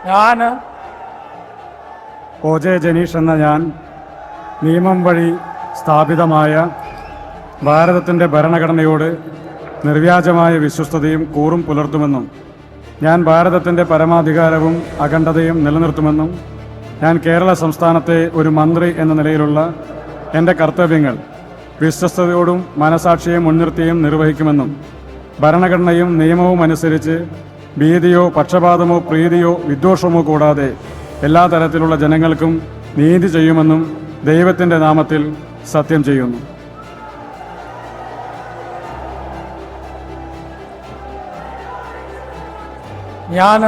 ഞാൻ ഒ.ജെ. ജനീഷ് എന്ന ഞാൻ നിയമം വഴി സ്ഥാപിതമായ ഭാരതത്തിൻ്റെ ഭരണഘടനയോട് നിർവ്യാജമായ വിശ്വസ്തതയും കൂറും പുലർത്തുമെന്നും ഞാൻ ഭാരതത്തിൻ്റെ പരമാധികാരവും അഖണ്ഡതയും നിലനിർത്തുമെന്നും ഞാൻ കേരള സംസ്ഥാനത്തെ ഒരു മന്ത്രി എന്ന നിലയിലുള്ള എൻ്റെ കർത്തവ്യങ്ങൾ വിശ്വസ്തയോടും മനസാക്ഷിയെ മുൻനിർത്തിയും നിർവഹിക്കുമെന്നും ഭരണഘടനയും നിയമവും അനുസരിച്ച് ഭീതിയോ പക്ഷപാതമോ പ്രീതിയോ വിദ്വേഷമോ കൂടാതെ എല്ലാ തരത്തിലുള്ള ജനങ്ങൾക്കും നീതി ചെയ്യുമെന്നും ദൈവത്തിൻ്റെ നാമത്തിൽ സത്യം ചെയ്യുന്നു. ഞാൻ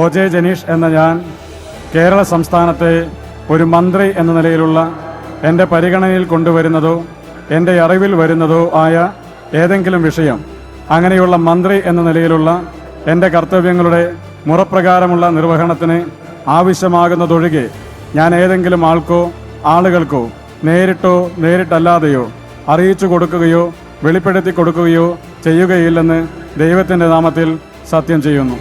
ഒ.ജെ. ജനീഷ് എന്ന ഞാൻ കേരള സംസ്ഥാനത്തെ ഒരു മന്ത്രി എന്ന നിലയിലുള്ള എൻ്റെ പരിഗണനയിൽ കൊണ്ടുവരുന്നതോ എൻ്റെ അറിവിൽ വരുന്നതോ ആയ ഏതെങ്കിലും വിഷയം അങ്ങനെയുള്ള മന്ത്രി എന്ന നിലയിലുള്ള എൻ്റെ കർത്തവ്യങ്ങളുടെ മുറപ്രകാരമുള്ള നിർവഹണത്തിന് ആവശ്യമാകുന്നതൊഴികെ ഞാൻ ഏതെങ്കിലും ആൾക്കോ ആളുകൾക്കോ നേരിട്ടോ നേരിട്ടല്ലാതെയോ അറിയിച്ചു കൊടുക്കുകയോ വെളിപ്പെടുത്തി കൊടുക്കുകയോ ചെയ്യുകയില്ലെന്ന് ദൈവത്തിൻ്റെ നാമത്തിൽ സത്യം ചെയ്യുന്നു.